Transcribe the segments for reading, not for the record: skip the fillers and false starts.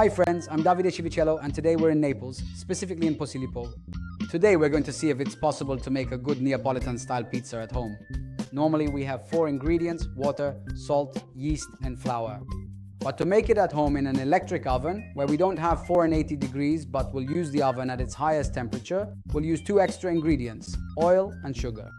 Hi friends, I'm Chichello and today we're in Naples, specifically in Posillipo. Today we're going to see if it's possible to make a good Neapolitan-style pizza at home. Normally we have 4 ingredients: water, salt, yeast and flour. But to make it at home in an electric oven, where we don't have 480 degrees but will use the oven at its highest temperature, we'll use 2 extra ingredients: oil and sugar.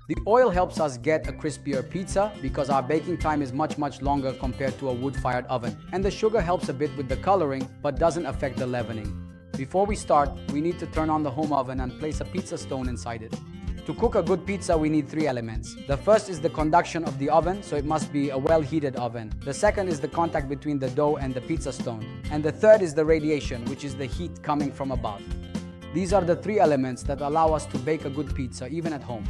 The oil helps us get a crispier pizza because our baking time is much longer compared to a wood-fired oven. And the sugar helps a bit with the coloring but doesn't affect the leavening. Before we start, we need to turn on the home oven and place a pizza stone inside it. To cook a good pizza, we need 3 elements. The first is the conduction of the oven, so it must be a well-heated oven. The second is the contact between the dough and the pizza stone. And the third is the radiation, which is the heat coming from above. These are the 3 elements that allow us to bake a good pizza, even at home.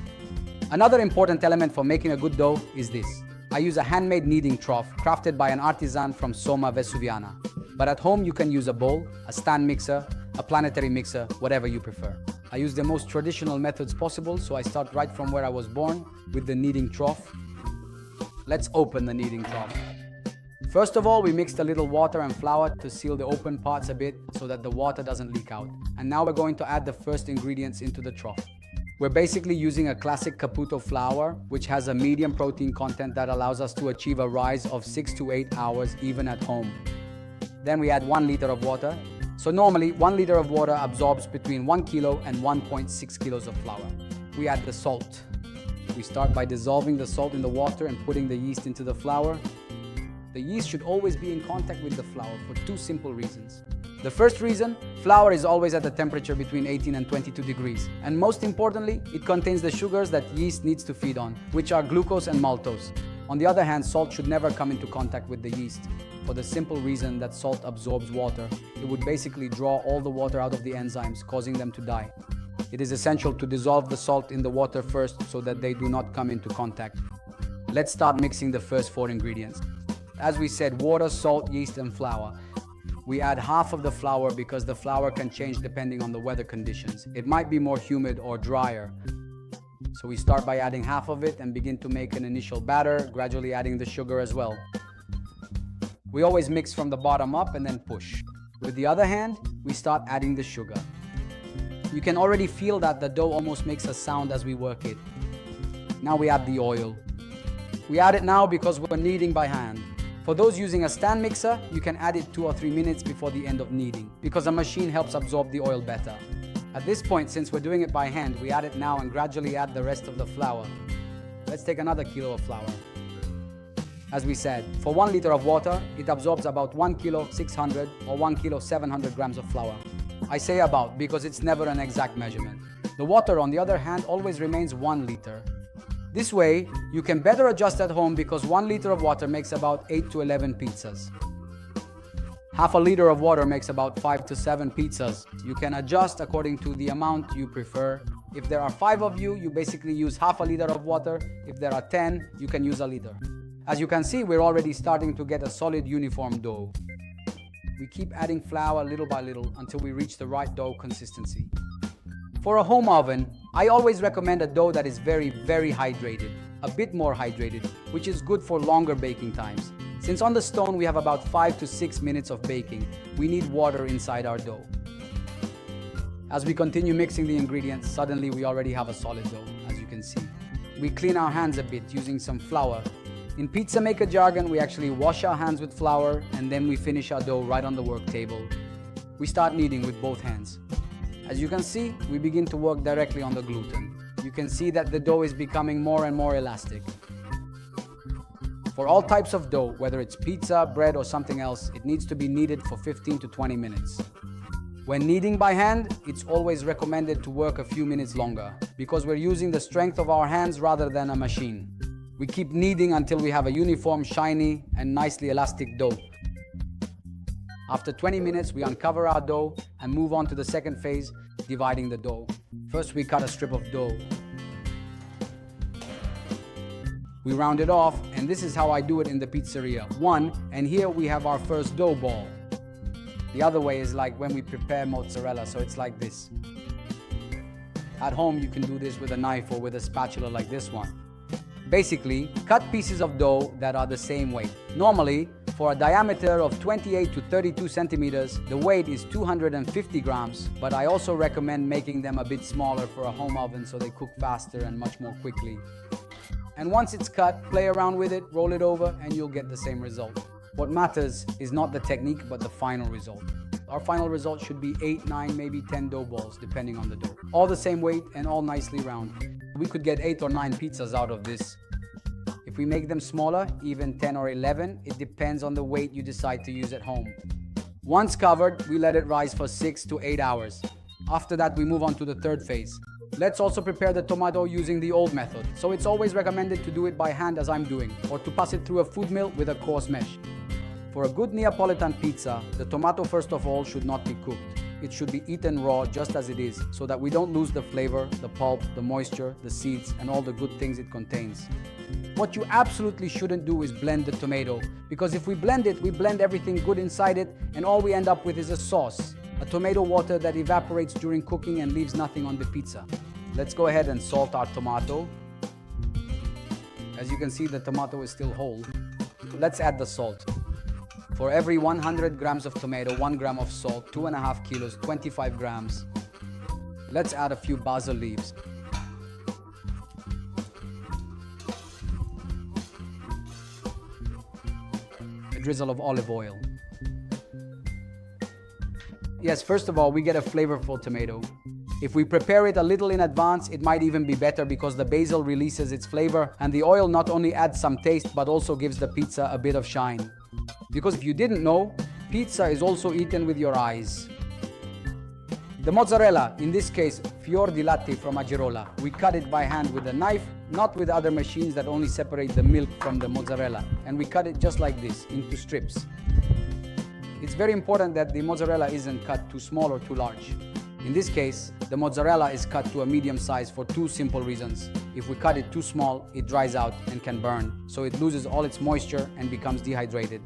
Another important element for making a good dough is this. I use a handmade kneading trough crafted by an artisan from Somma Vesuviana. But at home you can use a bowl, a stand mixer, a planetary mixer, whatever you prefer. I use the most traditional methods possible, so I start right from where I was born, with the kneading trough. Let's open the kneading trough. First of all, we mixed a little water and flour to seal the open parts a bit so that the water doesn't leak out. And now we're going to add the first ingredients into the trough. We're basically using a classic Caputo flour, which has a medium protein content that allows us to achieve a rise of 6 to 8 hours even at home. Then we add 1 liter of water. So normally 1 liter of water absorbs between 1 kilo and 1.6 kilos of flour. We add the salt. We start by dissolving the salt in the water and putting the yeast into the flour. The yeast should always be in contact with the flour for 2 simple reasons. The first reason, flour is always at a temperature between 18 and 22 degrees. And most importantly, it contains the sugars that yeast needs to feed on, which are glucose and maltose. On the other hand, salt should never come into contact with the yeast, for the simple reason that salt absorbs water. It would basically draw all the water out of the enzymes, causing them to die. It is essential to dissolve the salt in the water first so that they do not come into contact. Let's start mixing the first 4 ingredients. As we said, water, salt, yeast and flour. We add half of the flour because the flour can change depending on the weather conditions. It might be more humid or drier. So we start by adding half of it and begin to make an initial batter, gradually adding the sugar as well. We always mix from the bottom up and then push. With the other hand, we start adding the sugar. You can already feel that the dough almost makes a sound as we work it. Now we add the oil. We add it now because we're kneading by hand. For those using a stand mixer, you can add it 2 or 3 minutes before the end of kneading, because a machine helps absorb the oil better. At this point, since we're doing it by hand, we add it now and gradually add the rest of the flour. Let's take another kilo of flour. As we said, for 1 liter of water, it absorbs about 1 kilo 600 or 1 kilo 700 grams of flour. I say about because it's never an exact measurement. The water, on the other hand, always remains 1 liter. This way, you can better adjust at home because 1 liter of water makes about 8 to 11 pizzas. Half a liter of water makes about 5 to 7 pizzas. You can adjust according to the amount you prefer. If there are 5 of you, you basically use half a liter of water. If there are 10, you can use a liter. As you can see, we're already starting to get a solid uniform dough. We keep adding flour little by little until we reach the right dough consistency. For a home oven, I always recommend a dough that is very hydrated, a bit more hydrated, which is good for longer baking times. Since on the stone we have about 5 to 6 minutes of baking, we need water inside our dough. As we continue mixing the ingredients, suddenly we already have a solid dough, as you can see. We clean our hands a bit using some flour. In pizza maker jargon, we actually wash our hands with flour and then we finish our dough right on the work table. We start kneading with both hands. As you can see, we begin to work directly on the gluten. You can see that the dough is becoming more and more elastic. For all types of dough, whether it's pizza, bread or something else, it needs to be kneaded for 15 to 20 minutes. When kneading by hand, it's always recommended to work a few minutes longer because we're using the strength of our hands rather than a machine. We keep kneading until we have a uniform, shiny and nicely elastic dough. After 20 minutes, we uncover our dough and move on to the second phase, dividing the dough. First, we cut a strip of dough. We round it off, and this is how I do it in the pizzeria. And here we have our first dough ball. The other way is like when we prepare mozzarella, so it's like this. At home, you can do this with a knife or with a spatula like this one. Basically, cut pieces of dough that are the same weight. Normally, For a diameter of 28 to 32 centimeters, the weight is 250 grams, but I also recommend making them a bit smaller for a home oven so they cook faster and much more quickly. And once it's cut, play around with it, roll it over, and you'll get the same result. What matters is not the technique, but the final result. Our final result should be 8, 9, maybe 10 dough balls, depending on the dough. All the same weight and all nicely round. We could get 8 or 9 pizzas out of this. If we make them smaller, even 10 or 11, it depends on the weight you decide to use at home. Once covered, we let it rise for 6 to 8 hours. After that, we move on to the third phase. Let's also prepare the tomato using the old method. So it's always recommended to do it by hand as I'm doing, or to pass it through a food mill with a coarse mesh. For a good Neapolitan pizza, the tomato first of all should not be cooked. It should be eaten raw just as it is, so that we don't lose the flavor, the pulp, the moisture, the seeds, and all the good things it contains. What you absolutely shouldn't do is blend the tomato, because if we blend it, we blend everything good inside it, and all we end up with is a sauce, a tomato water that evaporates during cooking and leaves nothing on the pizza. Let's go ahead and salt our tomato. As you can see, the tomato is still whole. Let's add the salt. For every 100 grams of tomato, 1 gram of salt, 2.5 kilos, 25 grams. Let's add a few basil leaves. A drizzle of olive oil. Yes, first of all, we get a flavorful tomato. If we prepare it a little in advance, it might even be better because the basil releases its flavor and the oil not only adds some taste but also gives the pizza a bit of shine. Because if you didn't know, pizza is also eaten with your eyes. The mozzarella, in this case fior di latte from Agerola, we cut it by hand with a knife, not with other machines that only separate the milk from the mozzarella, and we cut it just like this, into strips. It's very important that the mozzarella isn't cut too small or too large. In this case, the mozzarella is cut to a medium size for two simple reasons. If we cut it too small, it dries out and can burn, so it loses all its moisture and becomes dehydrated.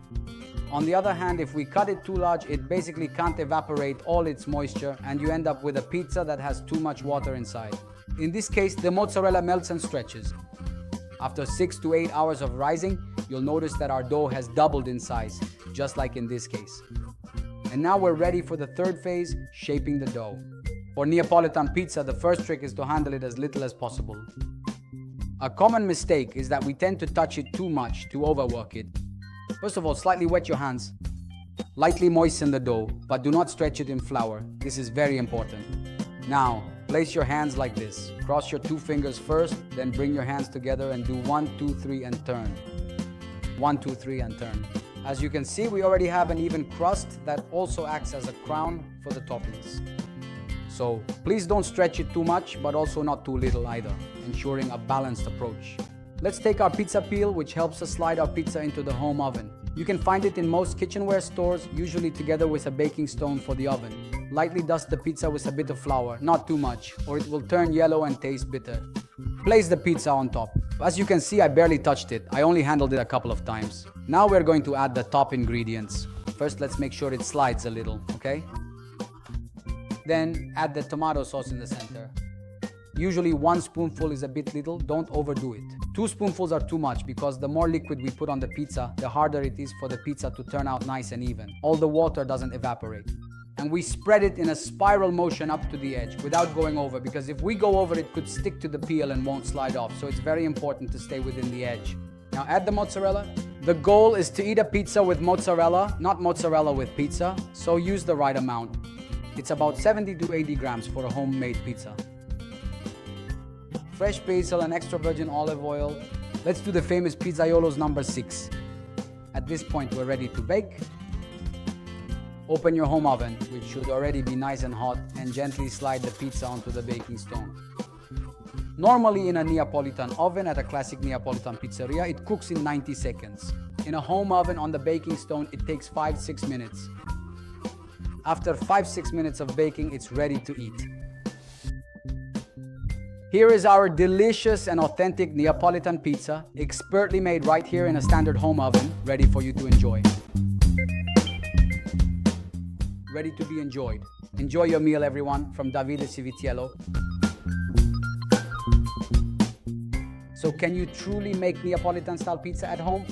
On the other hand, if we cut it too large, it basically can't evaporate all its moisture and you end up with a pizza that has too much water inside. In this case, the mozzarella melts and stretches. After 6 to 8 hours of rising, you'll notice that our dough has doubled in size, just like in this case. And now we're ready for the third phase, shaping the dough. For Neapolitan pizza, the first trick is to handle it as little as possible. A common mistake is that we tend to touch it too much, to overwork it. First of all, slightly wet your hands. Lightly moisten the dough, but do not stretch it in flour. This is very important. Now, place your hands like this. Cross your 2 fingers first, then bring your hands together and do 1, 2, 3 and turn. 1, 2, 3 and turn. As you can see, we already have an even crust that also acts as a crown for the toppings. So please don't stretch it too much, but also not too little either, ensuring a balanced approach. Let's take our pizza peel, which helps us slide our pizza into the home oven. You can find it in most kitchenware stores, usually together with a baking stone for the oven. Lightly dust the pizza with a bit of flour, not too much, or it will turn yellow and taste bitter. Place the pizza on top. As you can see, I barely touched it. I only handled it a couple of times. Now we're going to add the top ingredients. First, let's make sure it slides a little, okay? Then add the tomato sauce in the center. Usually 1 spoonful is a bit little, don't overdo it. 2 spoonfuls are too much because the more liquid we put on the pizza, the harder it is for the pizza to turn out nice and even. All the water doesn't evaporate. And we spread it in a spiral motion up to the edge without going over, because if we go over, it could stick to the peel and won't slide off. So it's very important to stay within the edge. Now add the mozzarella. The goal is to eat a pizza with mozzarella, not mozzarella with pizza, so use the right amount. It's about 70 to 80 grams for a homemade pizza. Fresh basil and extra virgin olive oil. Let's do the famous pizzaiolo's number 6. At this point, we're ready to bake. Open your home oven, which should already be nice and hot, and gently slide the pizza onto the baking stone. Normally in a Neapolitan oven at a classic Neapolitan pizzeria, it cooks in 90 seconds. In a home oven on the baking stone, it takes 5-6 minutes. After 5-6 minutes of baking, it's ready to eat. Here is our delicious and authentic Neapolitan pizza, expertly made right here in a standard home oven, ready for you to enjoy. Ready to be enjoyed. Enjoy your meal, everyone, from Davide Civitiello. So can you truly make Neapolitan-style pizza at home?